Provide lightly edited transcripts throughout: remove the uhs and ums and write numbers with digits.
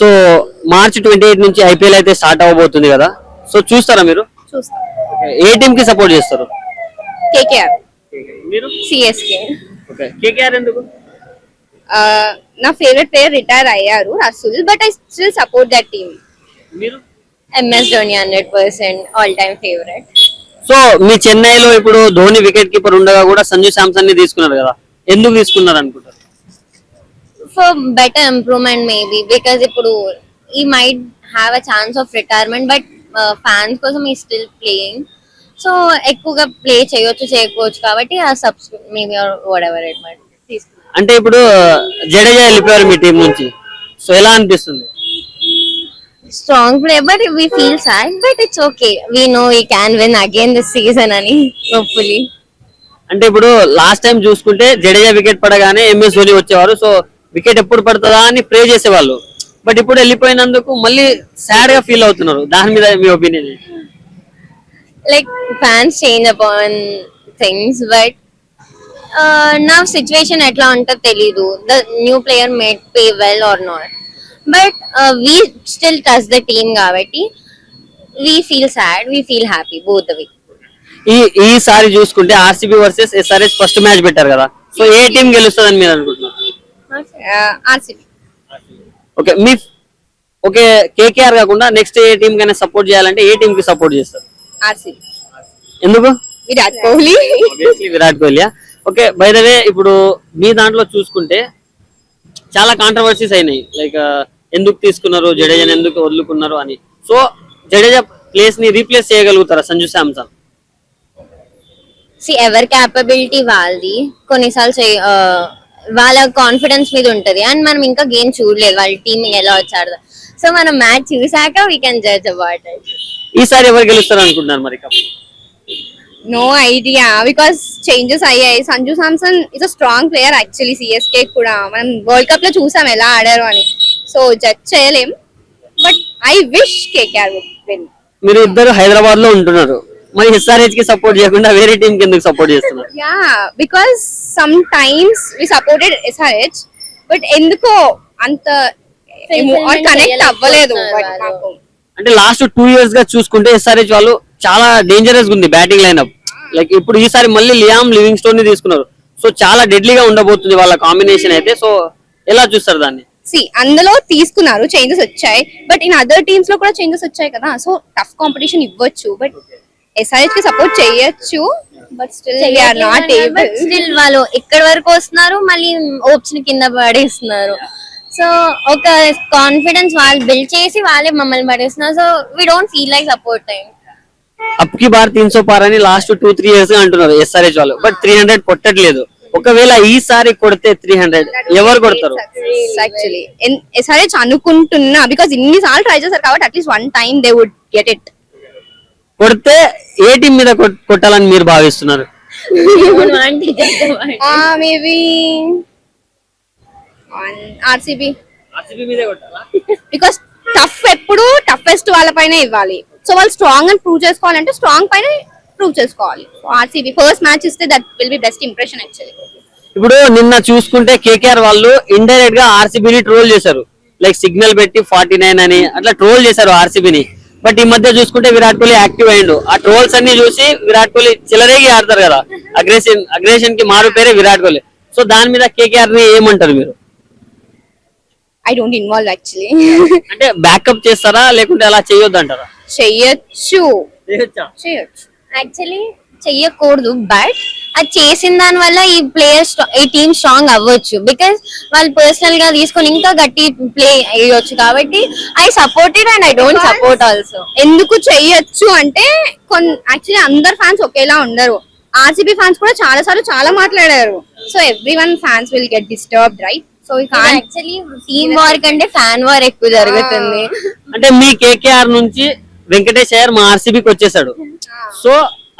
So March 28 నుంచి IPL అయితే start అవ్వబోతుంది కదా, సో చూస్తారా మీరు? చూస్తాం. ఏ టీమ్ కి సపోర్ట్ చేస్తారు? కేకేఆర్. మీరు? సిఎస్కే. ఓకే, కేకేఆర్ ఎందుకు? నా ఫేవరెట్ ప్లేయర్ రిటైర్ అయ్యారు Russell, but I still support that team. మీరు? MS Dhoni 100% all time favourite. So మీ చెన్నైలో ఇప్పుడు ధోని వికెట్ కీపర్ ఉండగా కూడా సంజు శాంసన్ ని తీసుకున్నారు కదా, ఎందుకు తీసుకున్నారు అనుకుంటారు? For better improvement maybe, because ఇప్పుడు he might have a chance of retirement, but fans కోసం ఈ స్టిల్ ప్లేయింగ్. సో ఎక్కువగా ప్లే చేయొచ్చు చేయకపోవచ్చు కాబట్టి ఆ subscript maybe what ever it might తీసుకున్నారు. అంటే ఇప్పుడు జడేజా వెళ్ళిపోయారు మీ టీం నుంచి, సో ఎలా అనిపిస్తుంది? Strong play, but we feel sad, but it's okay. We know we can win again this season, ani hopefully. అంటే ఇప్పుడు లాస్ట్ టైం చూసుకుంటే జడేజా వికెట్ పడగానే ఎంఎస్ ధోని వచ్చేవారు, సో వికెట్ ఎప్పుడు పడుతుందా అని ప్రే చేసేవాళ్ళు. బట్ ఇప్పుడు వెళ్ళిపోయినందుకు మళ్ళీ సాడ్ గా ఫీల్ అవుతున్నారు. దాని మీద మీ opinion? Like fans change upon things, but now situation etla unta telidu. The new player may play well or not, but we still trust the team kabatti we feel sad, we feel happy both the way. ఈసారి చూసుకుంటే RCB versus SRH first match పెట్టారు కదా, so ఏ team గెలుస్తుందని మీరు అనుకుంటున్నారు? RCB. Okay KKR కాకుండా next ఏ team కైనా support చేయాలంటే ఏ టీం కి సపోర్ట్ చేస్తారు? RCB. ఎందుకు? Virat Kohli. Virat Kohli. Okay, by the way ఇప్పుడు మీ దాంట్లో చూసుకుంటే చాలా కాంట్రవర్సీస్ అయినాయి, లైక్ ఎందుకు తీసుకున్నారు జడేజాని, ఎందుకు వదులుకున్నారు అని. సో జడేజా ప్లేస్ ని రీప్లేస్ చేయగలుగుతారా సంజు శాంసన్? ఎవరి క్యాపబిలిటీ వాళ్ళది. కొన్నిసార్లు వాళ్ళ కాన్ఫిడెన్స్ మీద ఉంటది, అండ్ మనం ఇంకా గేమ్ చూడలేదు వాళ్ళ టీం ఎలా వచ్చారు. సో మనం మ్యాచ్ చూసాక we can judge about it. ఈసారి ఎవరు గెలుస్తారు అనుకుంటున్నారు మరి? నో ఐడియా, బికాస్ చేంజెస్ అయ్యాయి. Sanju Samson is a strong player actually. CSK కూడా మనం వరల్డ్ కప్ లో చూసాం ఎలా ఆడారు అని, సో జడ్జ్ చేయలేం. But I wish KKR would win. మీరు ఇద్దరు హైదరాబాద్ లో ఉంటున్నారు, మరి ఎస్ఆర్హెచ్ కి సపోర్ట్ చేయకుండా వేరే టీం కి ఎందుకు సపోర్ట్ చేస్తున్నారు? Yeah, because sometimes we supported SRH, but ఎందుకో అంత కనెక్ట్ అవ్వలేదు మాకు. అంటే లాస్ట్ 2 years గా చూసుకుంటే ఎస్ఆర్హెచ్ వాళ్ళు చాలా డేంజరస్ ఉంది బ్యాటింగ్ లైనప్. లైక్ ఇప్పుడు ఈసారి మళ్ళీ లియామ్ లివింగ్స్టోన్ ని తీసుకున్నారు, సో చాలా డెడ్లీగా ఉండబోతుంది వాళ్ళ కాంబినేషన్ అయితే. సో ఎలా చూస్తారు దాన్ని? అందులో తీసుకున్నారు, చేంజెస్ వచ్చాయి, బట్ ఇన్ అదర్ టీమ్స్ లో కూడా చేంజెస్ వచ్చాయి కదా. సో టఫ్ కాంపిటీషన్ ఇవ్వచ్చు, బట్ ఎస్ఆర్హెచ్ కి సపోర్ట్ చేయొచ్చు, but still we are not able. Still వాళ్ళు ఇక్కడ వరకు వస్తున్నారు, మళ్ళీ ఓప్స్ ని కింద పడేస్తున్నారు. సో ఒక కాన్ఫిడెన్స్ వాళ్ళు బిల్డ్ చేసి వాళ్ళే మమ్మల్ని పడేస్తున్నారు. So we don't feel like supporting. అప్కి బార్ 300 పార్ అని లాస్ట్ 2-3 years గా అంటున్నారు ఎస్ఆర్హెచ్ వాళ్ళు, బట్ 300 కొట్టట్లేదు. ఒకవేళ ఈసారి కొడితే 300 ఎవరు కొడతారు? యాక్చువల్లీ ఎస్ఆర్హెచ్ అనుకుంటున్నా, బికాస్ ఇన్ని సార్లు ట్రై చేశారు కాబట్టి at least one time they would get it. కొడితే ఏ టీం మీద కొట్టాలని మీరు భావిస్తున్నారు? Maybe RCB. బికాస్ టఫ్ ఎప్పుడు టఫెస్ట్ వాళ్ళ పైన ఇవ్వాలి. సో వాళ్ళు స్ట్రాంగ్ అని ప్రూవ్ చేసుకోవాలంటే స్ట్రాంగ్ పైన ప్రూవ్ చేసుకోవాలి. ఆర్సీబీ ఫస్ట్ మ్యాచ్ ఇస్తే that will be best impression actually. ఇప్పుడు నిన్న చూసుకుంటే కేకేఆర్ వాళ్ళు ఇండైరెక్ట్ గా ఆర్సీబీని ట్రోల్ చేశారు, లైక్ సిగ్నల్ పెట్టి 49 అని అట్లా ట్రోల్ చేశారు ఆర్సీబీని. బట్ ఈ మధ్య చూసుకుంటే విరాట్ కోహ్లీ యాక్టివ్ అయ్యిండు. ఆ ట్రోల్స్ అన్ని చూసి విరాట్ కోహ్లీ చిలరేగి ఆడతారు కదా, అగ్రెషన్ కి మారు పేరే విరాట్ కోహ్లీ. సో దాని మీద కేకేఆర్ ని ఏమంటారు మీరు? I don't involve actually. అంటే బ్యాకప్ చేస్తారా లేకుంటే అలా చేయొద్దు అంటారా? చేయొచ్చు యాక్చువల్లీ, చెయ్యకూడదు, బట్ అది చేసిన దాని వల్ల ఈ ప్లేయర్ ఈ టీమ్ స్ట్రాంగ్ అవ్వచ్చు. బికాస్ వాళ్ళు పర్సనల్ గా తీసుకొని ఇంకా గట్టి ప్లే అయ్యొచ్చు. కాబట్టి I support it and I don't support also. ఎందుకు చెయ్యొచ్చు అంటే యాక్చువల్లీ అందరు ఫ్యాన్స్ ఒకేలా ఉండరు. ఆర్సీబీ ఫ్యాన్స్ కూడా చాలా సార్లు చాలా మాట్లాడారు. So everyone fans will get disturbed, right? So actually team war కంటే ఫ్యాన్ వార్ ఎక్కువ జరుగుతుంది. అంటే మీ కేకేఆర్ నుంచి వెంకటేష్ అయ్యర్ మా ఆర్సీబీకి వచ్చేసాడు, సో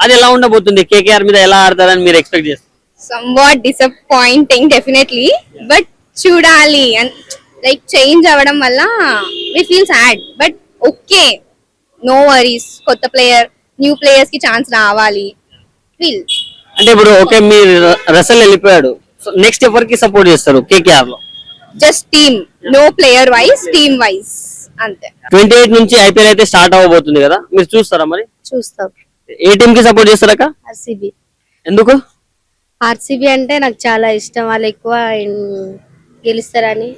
అది ఎలా ఉండబోతుంది? కేకేఆర్ మీద ఎలా ఆడతారని మీరు ఎక్స్పెక్ట్ చేస్తారు? somewhat disappointing definitely, but చూడాలి. అండ్ లైక్ చేంజ్ అవ్వడం వల్ల we feel sad, but okay, no worries. కొత్త ప్లేయర్, న్యూ ప్లేయర్స్ కి ఛాన్స్ రావాలి. అంటే ఇప్పుడు ఓకే, మీరు రసల్ వెళ్ళిపోయాడు, సో నెక్స్ట్ ఎవరికి సపోర్ట్ చేస్తారు కేకేఆర్ లో? Just team, no player wise, team wise అంతే. 28 నుంచి ఐపీఎల్ అయితే స్టార్ట్ అవ్వబోతుంది కదా, మీరు చూస్తారా మరి? చూస్తాం. ఏ టీమ్ కి సపోర్ట్ చేస్తారక్క? ఆర్సీబీ. ఎందుకు? ఆర్సీబీ అంటే నాకు చాలా ఇష్టం, వాళ్ళు ఎక్కువ గెలుస్తారని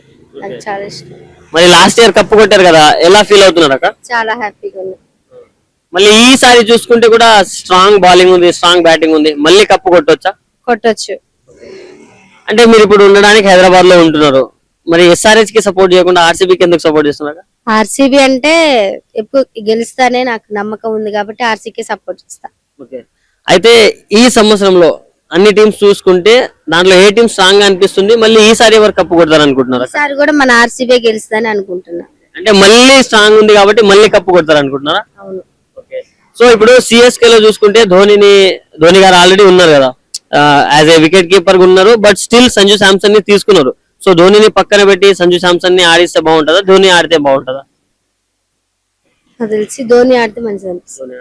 నాకు చాలా ఇష్టం. మరి లాస్ట్ ఇయర్ కప్పు కొట్టారు కదా, ఎలా ఫీల్ అవుతున్నారు అక్క? చాలా హ్యాపీగా ఉంది. మళ్ళీ ఈసారి చూసుకుంటే కూడా స్ట్రాంగ్ బౌలింగ్ ఉంది, స్ట్రాంగ్ బ్యాటింగ్ ఉంది, మళ్ళీ కప్పు కొట్టొచ్చా? కొట్టొచ్చు. అంటే మీరు ఇప్పుడు ఉండడానికి హైదరాబాద్ లో ఉంటున్నారు, మరి ఎస్ఆర్హెచ్ కి సపోర్ట్ చేయకుండా ఆర్సీబీకి ఎందుకు సపోర్ట్ చేస్తున్నారు? ఆర్సీబీ అంటే ఎప్పుడు గెలుస్తానే నాకు నమ్మకం ఉంది కాబట్టి ఆర్సీకి సపోర్ట్ చేస్తా. ఓకే. అయితే ఈ సంవత్సరంలో అన్ని టీమ్స్ చూసుకుంటే దాంట్లో ఏ టీం స్ట్రాంగ్ గా అనిపిస్తుంది, మళ్ళీ ఈసారి ఎవరు కప్పు కొడతారు అనుకుంటున్నారు? ఈసారి కూడా మన ఆర్సీబీ గెలుస్తుందని అనుకుంటున్నా. అంటే మళ్ళీ స్ట్రాంగ్ ఉంది కాబట్టి మళ్ళీ కప్పు కొడతారు అనుకుంటున్నారా? అవును. సో ఇప్పుడు సిఎస్కే లో చూసుకుంటే ధోని గారు ఆల్రెడీ ఉన్నారు కదా, యాజ్ ఏ వికెట్ కీపర్ ఉన్నారు, బట్ స్టిల్ సంజు శాంసన్ ని తీసుకున్నారు. సో ధోనిని పక్కన పెట్టి సంజు శాంసన్ ని ఆడిస్తే బాగుంటుందా, ధోని ఆడితే బాగుంటుందా? నాకు తెలిసి ధోని ఆడితే మంచిది అనిపిస్తుంది.